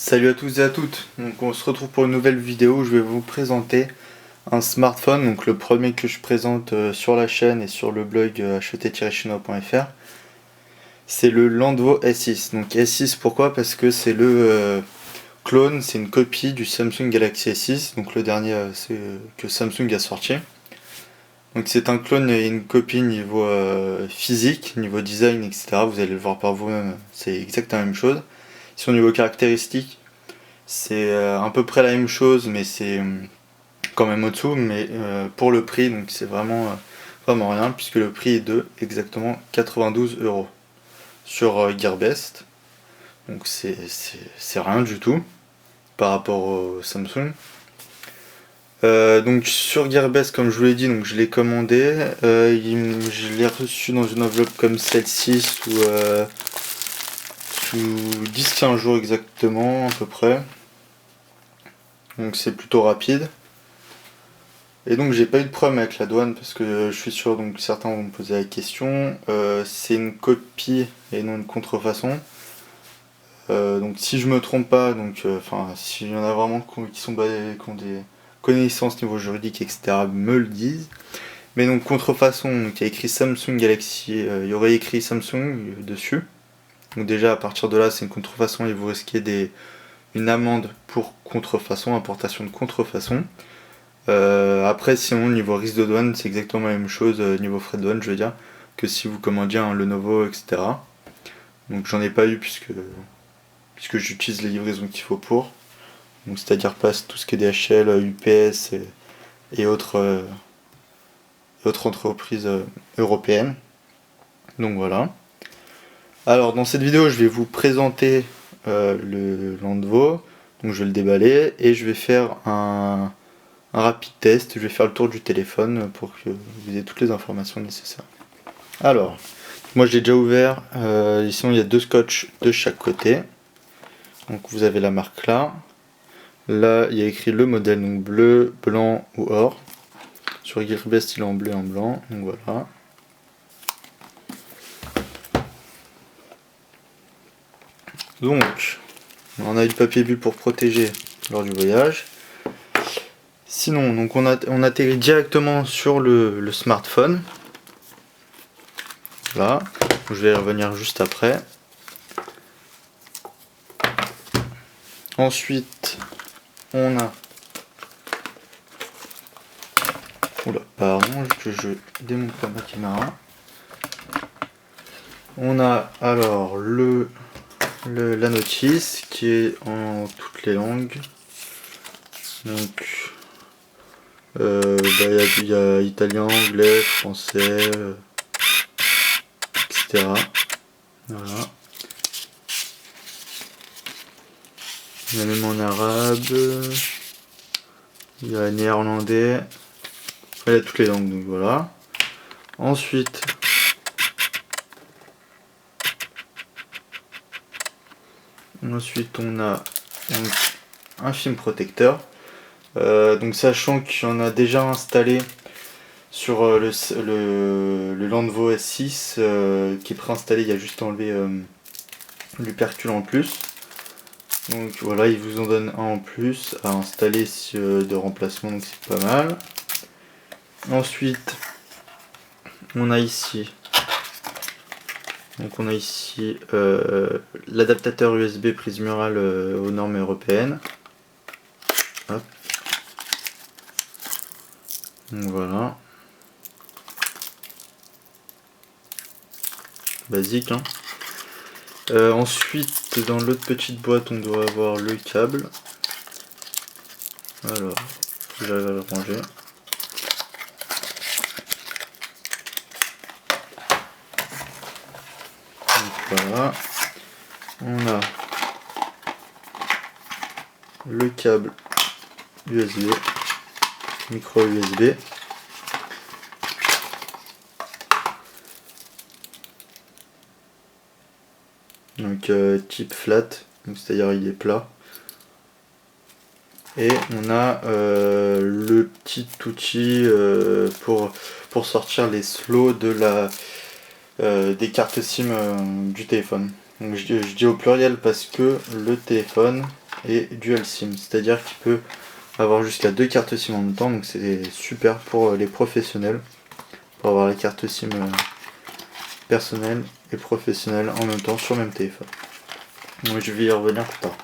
Salut à tous et à toutes, donc on se retrouve pour une nouvelle vidéo où je vais vous présenter un smartphone, donc le premier que je présente sur la chaîne et sur le blog acheter-chinois.fr. C'est le Landvo S6. Donc S6 pourquoi? Parce que c'est le clone, c'est une copie du Samsung Galaxy S6, donc le dernier que Samsung a sorti. Donc c'est un clone et une copie niveau physique, niveau design, etc. Vous allez le voir par vous-même, c'est exactement la même chose. Si au niveau caractéristiques, c'est à peu près la même chose, mais c'est quand même au-dessous. Mais pour le prix, donc c'est vraiment rien, puisque le prix est de exactement 92 € sur Gearbest. Donc c'est rien du tout par rapport au Samsung. Donc sur Gearbest, comme je vous l'ai dit, donc je l'ai commandé. Je l'ai reçu dans une enveloppe comme celle-ci sous 10-15 jours exactement, à peu près. Donc c'est plutôt rapide. Et donc j'ai pas eu de problème avec la douane parce que je suis sûr, donc certains vont me poser la question. C'est une copie et non une contrefaçon. Donc si je me trompe pas, donc s'il y en a vraiment qui ont des connaissances niveau juridique, etc., me le disent. Mais donc contrefaçon, donc il y a écrit Samsung Galaxy, il y aurait écrit Samsung dessus. Donc déjà à partir de là c'est une contrefaçon et vous risquez une amende pour contrefaçon, importation de contrefaçon. Après sinon niveau risque de douane c'est exactement la même chose, niveau frais de douane je veux dire, que si vous commandiez un Lenovo, etc. Donc j'en ai pas eu puisque j'utilise les livraisons qu'il faut pour. Donc c'est-à-dire passe tout ce qui est DHL, UPS et autres entreprises européennes. Donc voilà. Alors dans cette vidéo je vais vous présenter le Landvo. Donc je vais le déballer et je vais faire un rapide test. Je vais faire le tour du téléphone pour que vous ayez toutes les informations nécessaires. Alors, moi j'ai déjà ouvert. Ici il y a deux scotch de chaque côté. Donc vous avez la marque là. Là il y a écrit le modèle, donc bleu, blanc ou or. Sur Gearbest il est en bleu et en blanc. Donc voilà. Donc on a du papier bulle pour protéger lors du voyage. Sinon, donc on atterrit directement sur le smartphone. Là, je vais y revenir juste après. Ensuite, on a... Oula, pardon, que je démonte pas ma caméra. On a alors la notice qui est en toutes les langues. Donc, il y a italien, anglais, français, etc. Voilà. Il y a même en arabe, il y a néerlandais, il y a toutes les langues, donc voilà. Ensuite, on a un film protecteur. Donc sachant qu'il y en a déjà installé sur le Landvo S6 qui est préinstallé, il y a juste enlevé l'upercule en plus. Donc voilà, il vous en donne un en plus à installer de remplacement, donc c'est pas mal. Ensuite, on a ici l'adaptateur USB prise murale aux normes européennes. Hop. Donc voilà. Basique, hein. Ensuite, dans l'autre petite boîte, on doit avoir le câble. Alors, j'arrive à le ranger. Donc voilà. On a le câble USB, micro USB. Donc type flat, c'est-à-dire il est plat. Et on a le petit outil pour sortir les slots des cartes SIM du téléphone. Donc je dis au pluriel parce que le téléphone et dual SIM, c'est-à-dire qu'il peut avoir jusqu'à 2 cartes SIM en même temps, donc c'est super pour les professionnels, pour avoir la carte SIM personnelle et professionnelle en même temps sur le même téléphone. Donc je vais y revenir plus tard.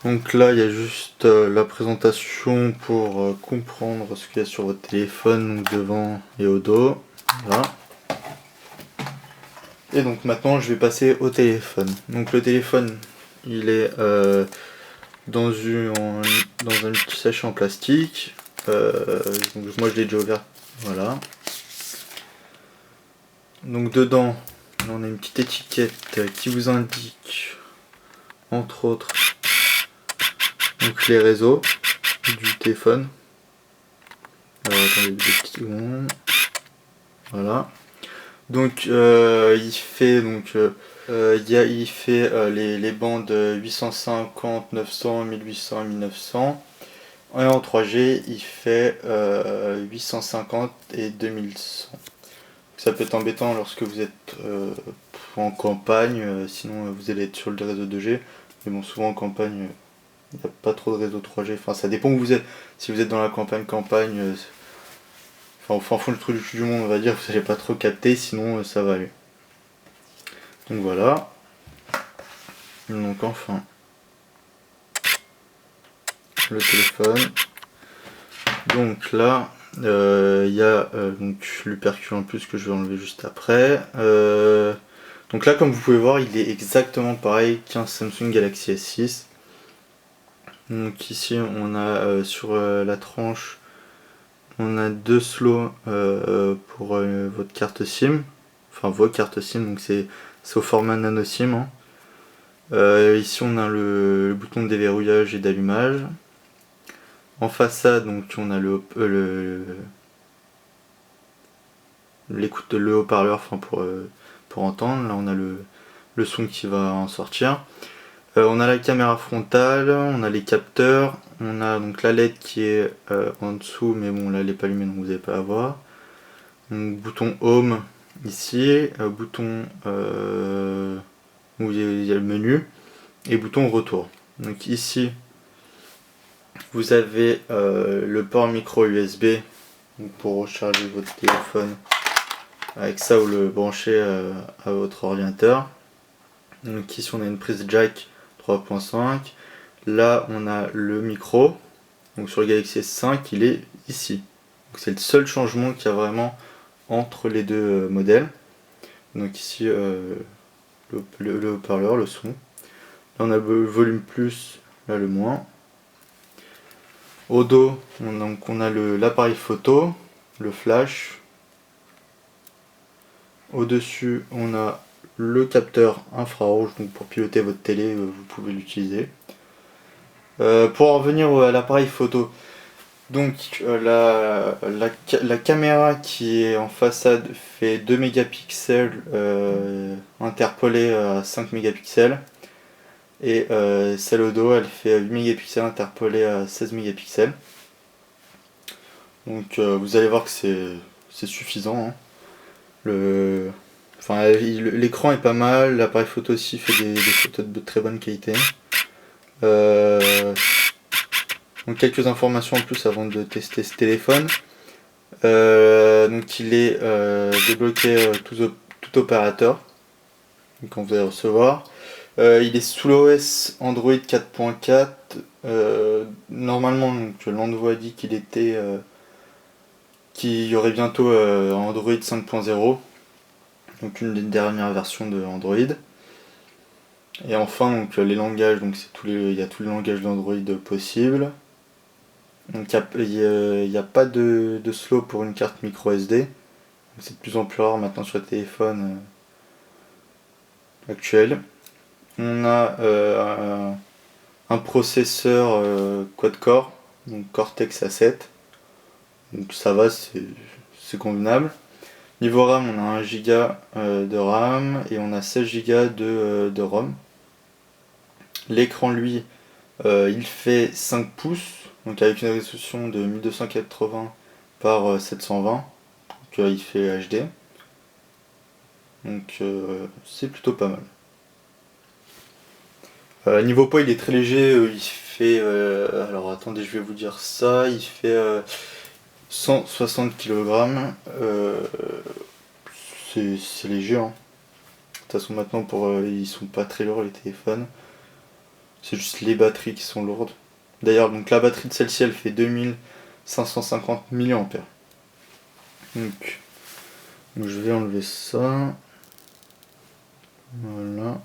Donc là il y a juste la présentation pour comprendre ce qu'il y a sur votre téléphone, donc devant et au dos. Voilà. Et donc maintenant je vais passer au téléphone. Donc le téléphone il est dans un petit sachet en plastique. Donc moi je l'ai déjà ouvert. Voilà. Donc dedans on a une petite étiquette qui vous indique entre autres donc les réseaux du téléphone. Alors attendez 2 petites secondes. Voilà. Donc il fait les bandes 850, 900, 1800 et 1900. Et en 3G il fait 850 et 2100. Ça peut être embêtant lorsque vous êtes en campagne, sinon vous allez être sur le réseau 2G. Mais bon, souvent en campagne, il n'y a pas trop de réseau 3G. Enfin, ça dépend où vous êtes. Si vous êtes dans la campagne, enfin, au fin fond le truc du monde, on va dire, vous n'allez pas trop capter, sinon ça va aller. Donc voilà. Donc enfin, le téléphone. Donc là, il y a donc l'hypercule en plus que je vais enlever juste après. Donc là, comme vous pouvez voir, il est exactement pareil qu'un Samsung Galaxy S6. Donc ici, on a sur la tranche, on a 2 slots pour votre carte SIM. Enfin, vos cartes SIM, donc c'est au format nano SIM. Hein. Ici, on a le bouton de déverrouillage et d'allumage. En façade, donc on a le haut-parleur, enfin pour entendre. Là, on a le son qui va en sortir. On a la caméra frontale, on a les capteurs, on a donc la LED qui est en dessous, mais bon là elle n'est pas allumée donc vous n'allez pas la voir. Donc bouton home ici, bouton où il y a le menu et bouton retour. Donc ici vous avez le port micro USB pour recharger votre téléphone avec ça ou le brancher à votre ordinateur. Donc ici on a une prise jack 3.5. Là on a le micro. Donc sur le Galaxy S5 il est ici. C'est le seul changement qu'il y a vraiment entre les deux modèles. Donc ici le haut-parleur, le son. Là on a le volume plus, là le moins. Au dos on a l'appareil photo, le flash. Au dessus on a le capteur infrarouge, donc pour piloter votre télé vous pouvez l'utiliser. Pour en revenir à l'appareil photo, donc la caméra qui est en façade fait 2 mégapixels interpolée à 5 mégapixels et celle au dos elle fait 8 mégapixels interpolée à 16 mégapixels. Donc vous allez voir que c'est suffisant. Hein. L'écran est pas mal, l'appareil photo aussi fait des photos de très bonne qualité. Donc quelques informations en plus avant de tester ce téléphone. Donc il est débloqué tout opérateur quand vous allez recevoir. Il est sous l'OS Android 4.4. Normalement donc, l'Envoi dit qu'il y aurait bientôt Android 5.0. Donc une des dernières versions de Android. Et enfin donc les langages, donc il y a tous les langages d'Android possibles. Donc il n'y a pas de slow pour une carte micro SD. C'est de plus en plus rare maintenant sur les téléphones actuels. On a un processeur quad-core, donc Cortex A7. Donc ça va, c'est convenable. Niveau RAM, on a 1 Go de RAM et on a 16 Go de ROM. L'écran lui, il fait 5 pouces, donc avec une résolution de 1280 par 720, donc il fait HD. Donc c'est plutôt pas mal. Niveau poids, il est très léger, il fait... alors attendez, je vais vous dire ça, il fait 160 kg. C'est léger, hein. De toute façon, maintenant, ils sont pas très lourds les téléphones. C'est juste les batteries qui sont lourdes. D'ailleurs, donc la batterie de celle-ci, elle fait 2550 mAh. Donc je vais enlever ça. Voilà.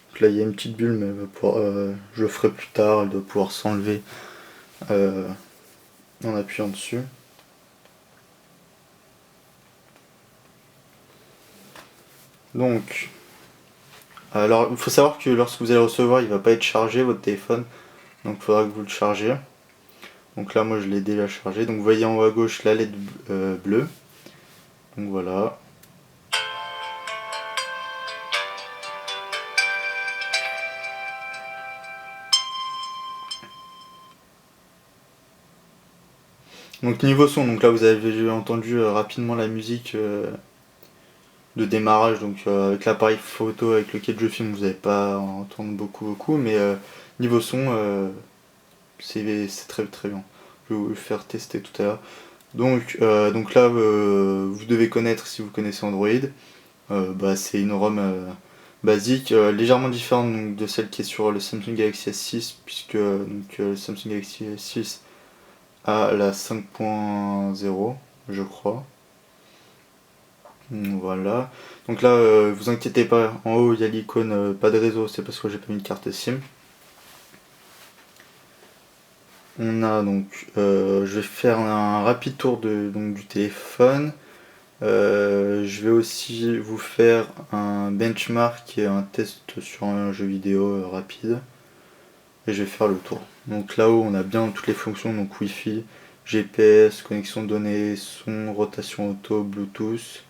Donc là, il y a une petite bulle, mais je le ferai plus tard. Elle doit pouvoir s'enlever en appuyant dessus. Donc, alors il faut savoir que lorsque vous allez recevoir, il va pas être chargé votre téléphone. Donc il faudra que vous le chargez. Donc là, moi je l'ai déjà chargé. Donc vous voyez en haut à gauche la LED bleue. Donc voilà. Donc niveau son, donc là vous avez entendu rapidement la musique de démarrage, donc avec l'appareil photo avec lequel je filme, vous n'allez pas en entendre beaucoup, mais niveau son, c'est très très bien. Je vais vous le faire tester tout à l'heure. Donc là, vous devez connaître, si vous connaissez Android, c'est une ROM basique, légèrement différente donc, de celle qui est sur le Samsung Galaxy S6, puisque le Samsung Galaxy S6 a la 5.0, je crois. Voilà. Donc là, vous inquiétez pas, en haut il y a l'icône pas de réseau, c'est parce que j'ai pas mis de carte SIM. On a donc, je vais faire un rapide tour du téléphone. Je vais aussi vous faire un benchmark et un test sur un jeu vidéo rapide. Et je vais faire le tour. Donc là-haut, on a bien toutes les fonctions, donc Wi-Fi, GPS, connexion de données, son, rotation auto, Bluetooth.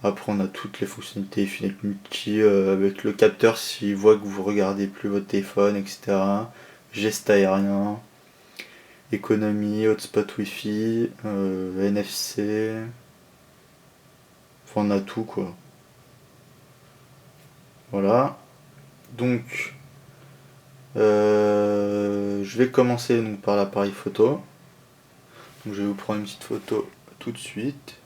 Après, on a toutes les fonctionnalités Fenêtre Multi avec le capteur s'il voit que vous regardez plus votre téléphone, etc. Geste aérien, économie, hotspot Wi-Fi, NFC. Enfin, on a tout quoi. Voilà. Donc, je vais commencer donc, par l'appareil photo. Donc, je vais vous prendre une petite photo tout de suite.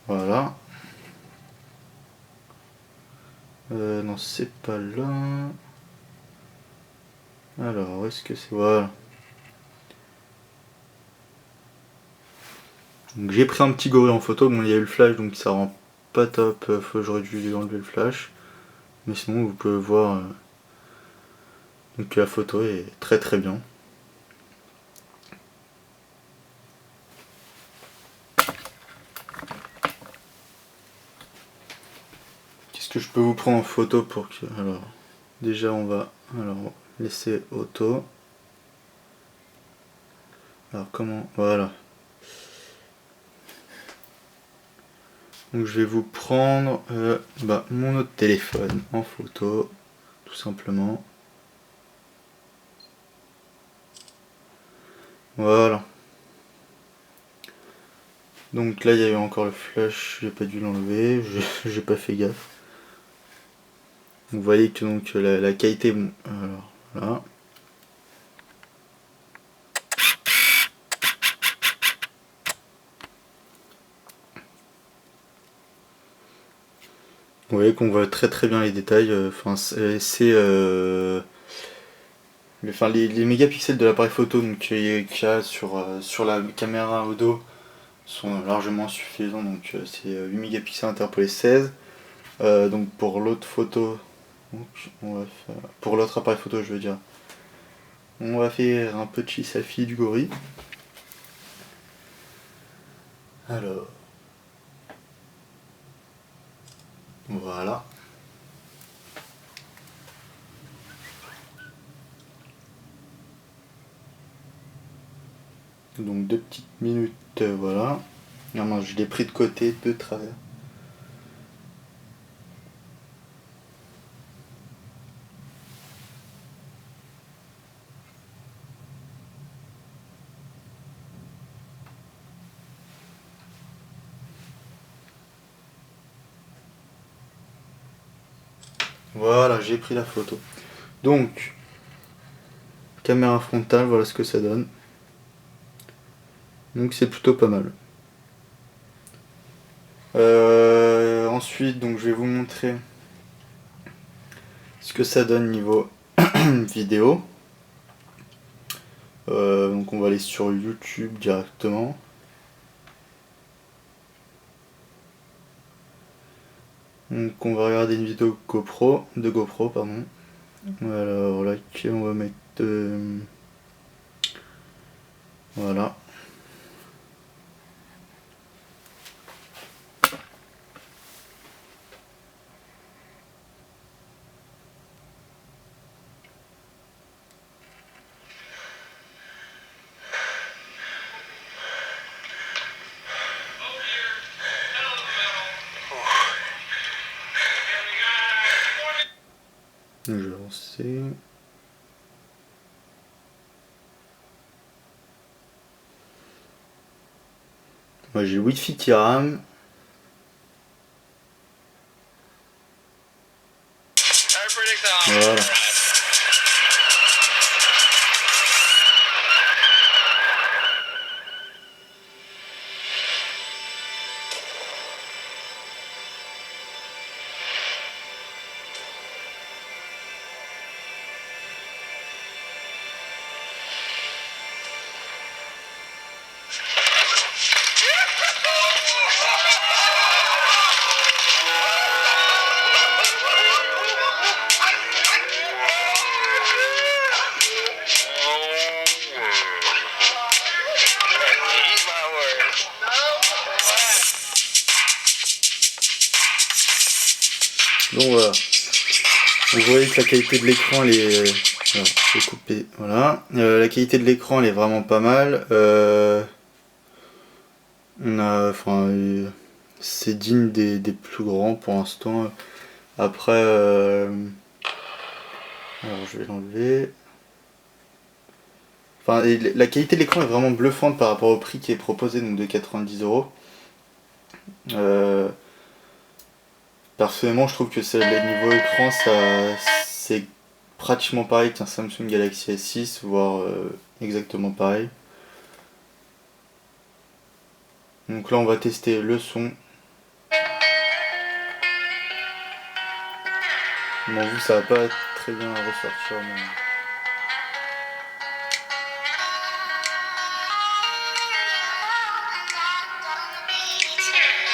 Voilà. Non, c'est pas là. Alors, où est-ce que c'est? Voilà. Donc j'ai pris un petit gorille en photo, bon il y a eu le flash donc ça rend pas top, j'aurais dû enlever le flash. Mais sinon vous pouvez voir donc la photo est très très bien. Qu'est-ce que je peux vous prendre en photo pour que. Alors déjà on va laisser auto. Alors comment. Voilà. Donc je vais vous prendre mon autre téléphone en photo, tout simplement. Voilà. Donc là il y a eu encore le flash, j'ai pas dû l'enlever, j'ai pas fait gaffe. Vous voyez que donc la qualité, bon, alors là. Vous voyez qu'on voit très très bien les détails. Enfin, les mégapixels de l'appareil photo qu'il y a sur la caméra au dos sont largement suffisants. Donc c'est 8 mégapixels interpolés 16. Donc pour l'autre photo, donc, pour l'autre appareil photo, je veux dire, on va faire un petit selfie du gorille. Alors, voilà. Donc 2 petites minutes, voilà. Non, je l'ai pris de côté, de travers. Voilà, j'ai pris la photo. Donc, caméra frontale, voilà ce que ça donne. Donc c'est plutôt pas mal. Ensuite, donc je vais vous montrer ce que ça donne niveau vidéo. Donc on va aller sur YouTube directement. Donc on va regarder une vidéo de GoPro, pardon. Alors là, on va mettre voilà. Donc, je vais lancer. Moi j'ai Wi-Fi qui rame. Voilà. Donc voilà. Vous voyez que la qualité de l'écran elle est. Voilà, je vais couper. Voilà. La qualité de l'écran elle est vraiment pas mal. On a. Enfin. C'est digne des plus grands pour l'instant. Après. Alors je vais l'enlever. Enfin, la qualité de l'écran est vraiment bluffante par rapport au prix qui est proposé, donc de 90 €. Personnellement, je trouve que le niveau écran, c'est pratiquement pareil qu'un Samsung Galaxy S6, voire exactement pareil. Donc là, on va tester le son. Bon, vous, ça va pas très bien ressortir. Mais...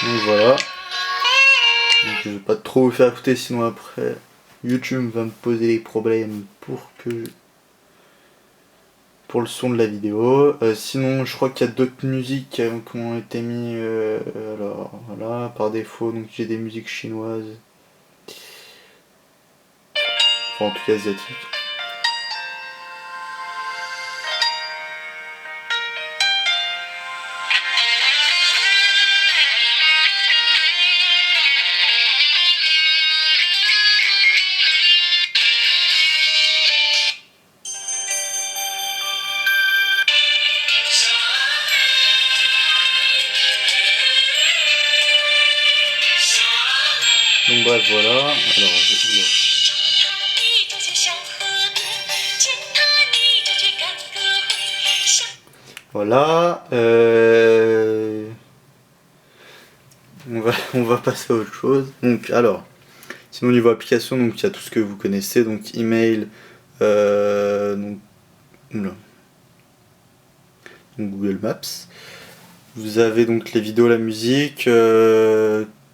Donc voilà. Donc, je vais pas trop vous faire écouter, sinon après, YouTube va me poser des problèmes pour le son de la vidéo. Sinon, je crois qu'il y a d'autres musiques qui ont été mis. Alors voilà, par défaut, donc j'ai des musiques chinoises. Enfin, en tout cas asiatiques. Donc bref, voilà. Alors, voilà. On va passer à autre chose. Donc, alors, sinon niveau application, donc il y a tout ce que vous connaissez, donc email, donc, oula. Donc Google Maps. Vous avez donc les vidéos, la musique,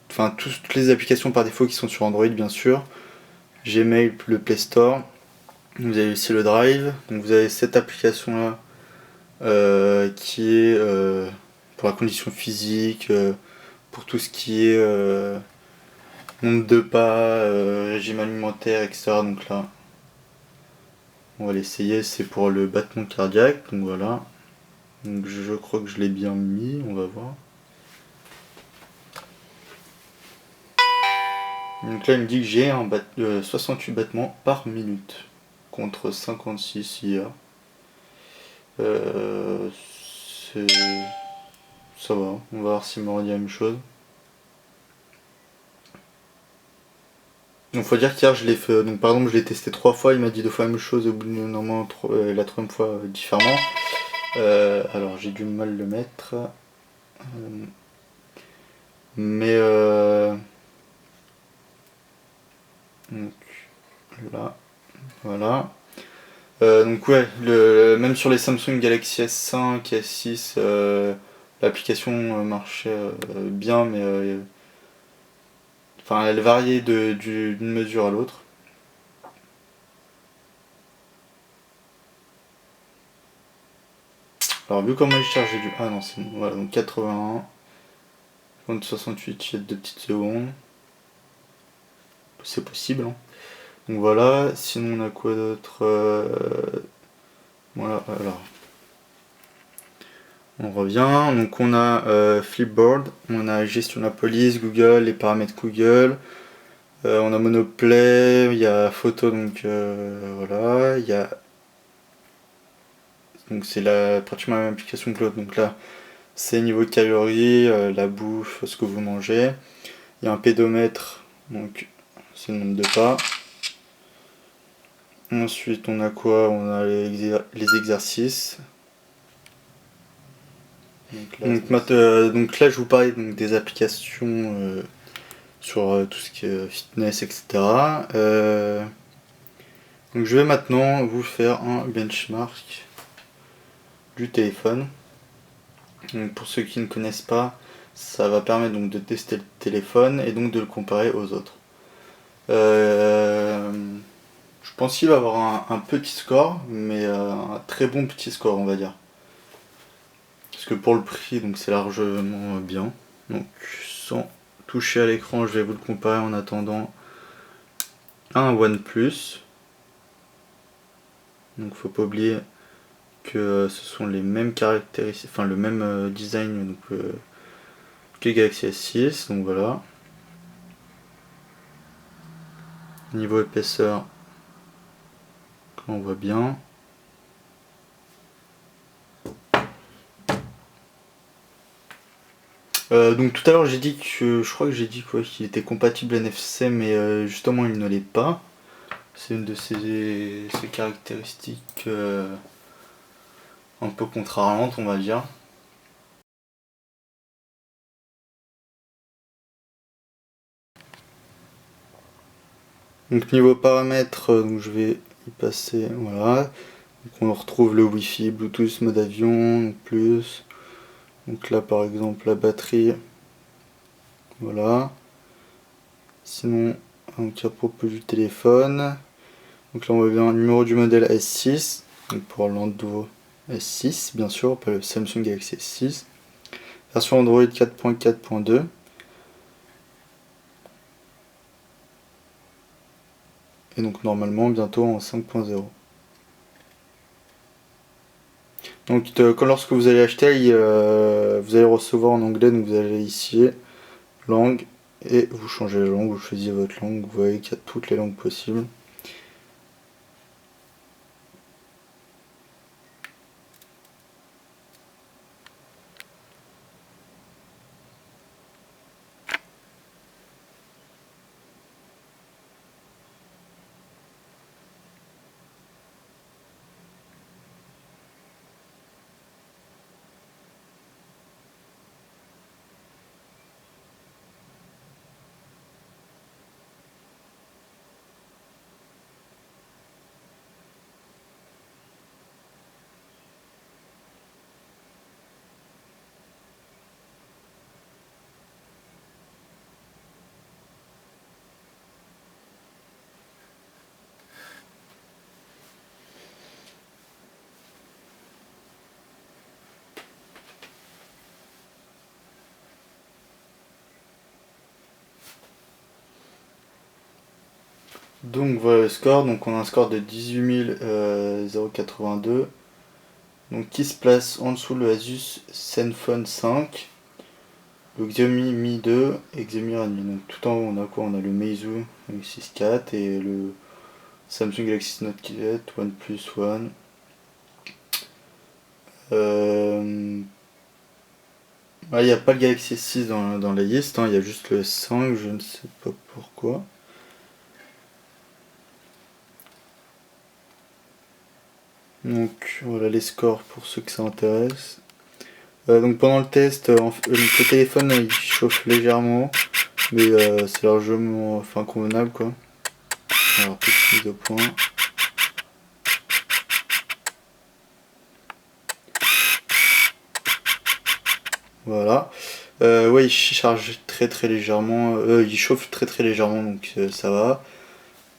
enfin toutes les applications par défaut qui sont sur Android bien sûr. Gmail, le Play Store. Vous avez aussi le Drive. Donc vous avez cette application là qui est pour la condition physique, pour tout ce qui est nombre de pas, régime alimentaire, etc. Donc là, on va l'essayer. C'est pour le battement cardiaque. Donc voilà. Donc je crois que je l'ai bien mis. On va voir. Donc là, il me dit que j'ai 68 battements par minute contre 56 hier. Ça va, on va voir s'il me redit la même chose. Donc faut dire qu'hier je l'ai fait, donc par exemple je l'ai testé 3 fois, il m'a dit 2 fois la même chose, au bout de normalement la troisième fois différemment. Alors j'ai du mal le mettre. Mais donc là, voilà. Donc ouais, même sur les Samsung Galaxy S5, S6, l'application marchait bien, mais enfin elle variait d'une mesure à l'autre. Alors vu comment il chargeait du... Ah non, c'est bon, voilà, donc 81, compte 68, il y a 2 petites secondes. C'est possible, hein. Donc voilà, sinon on a quoi d'autre voilà, alors. On revient, donc on a Flipboard, on a gestion de la police, Google, les paramètres Google, on a Monoplay, il y a photo, donc voilà, il y a... Donc c'est pratiquement la même application que l'autre, donc là c'est niveau calories, la bouffe, ce que vous mangez. Il y a un pédomètre, donc c'est le nombre de pas. Ensuite on a quoi? On a les exercices. Donc là je vous parlais donc, des applications sur tout ce qui est fitness, etc. Donc je vais maintenant vous faire un benchmark du téléphone. Donc pour ceux qui ne connaissent pas, ça va permettre donc de tester le téléphone et donc de le comparer aux autres. Je pense qu'il va avoir un petit score, mais un très bon petit score on va dire. Parce que pour le prix, donc c'est largement bien. Donc sans toucher à l'écran, je vais vous le comparer en attendant à un OnePlus. Donc faut pas oublier que ce sont les mêmes caractéristiques, enfin le même design donc, que Galaxy S6, donc voilà. Niveau épaisseur, on voit bien. Donc tout à l'heure j'ai dit que je crois que j'ai dit quoi qu'il était compatible NFC, mais justement il ne l'est pas. C'est une de ses caractéristiques un peu contrariantes on va dire. Donc niveau paramètres, donc je vais y passer, voilà. Donc on retrouve le Wi-Fi, Bluetooth, mode avion, donc plus. Donc là par exemple la batterie, voilà. Sinon, donc à propos du téléphone, donc là on voit bien le numéro du modèle S6, donc pour l'Android S6 bien sûr, pas le Samsung Galaxy S6. Version Android 4.4.2. Et donc normalement bientôt en 5.0. Donc lorsque vous allez acheter, vous allez recevoir en anglais, donc vous allez ici, langue, et vous changez la langue, vous choisissez votre langue, vous voyez qu'il y a toutes les langues possibles. Donc voilà le score, donc on a un score de 18 082, donc qui se place en dessous le Asus Zenfone 5, le Xiaomi Mi 2 et Xiaomi Redmi. Donc tout en haut on a quoi? On a le Meizu X 4 et le Samsung Galaxy Note 4, OnePlus One. Il n'y a pas le Galaxy S6 dans la liste, hein, il y a juste le 5, je ne sais pas pourquoi. Donc voilà les scores pour ceux que ça intéresse. Donc pendant le test, le téléphone il chauffe légèrement, mais c'est largement convenable quoi. Alors petite mise au point. Voilà. Ouais, il charge très légèrement, il chauffe très légèrement, donc ça va.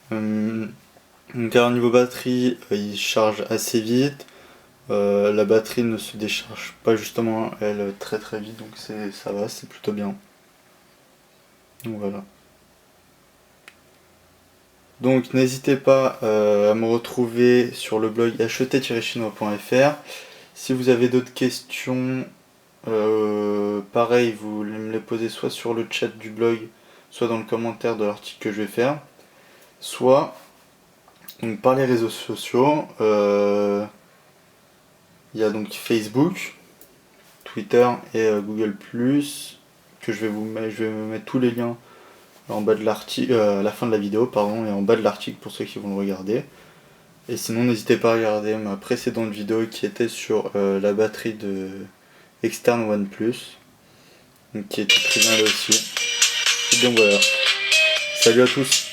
Donc alors niveau batterie, il charge assez vite. La batterie ne se décharge pas justement elle très vite, donc ça va, c'est plutôt bien. Donc voilà. Donc n'hésitez pas à me retrouver sur le blog acheter-chinois.fr. Si vous avez d'autres questions, pareil, vous me les posez soit sur le chat du blog, soit dans le commentaire de l'article que je vais faire, soit donc, par les réseaux sociaux. Il y a donc Facebook, Twitter et Google+, que je vais me mettre tous les liens en bas de l'article, à la fin de la vidéo, pardon, et en bas de l'article pour ceux qui vont le regarder. Et sinon, n'hésitez pas à regarder ma précédente vidéo qui était sur la batterie de externe OnePlus, donc qui était très bien là aussi. Et donc voilà. Salut à tous.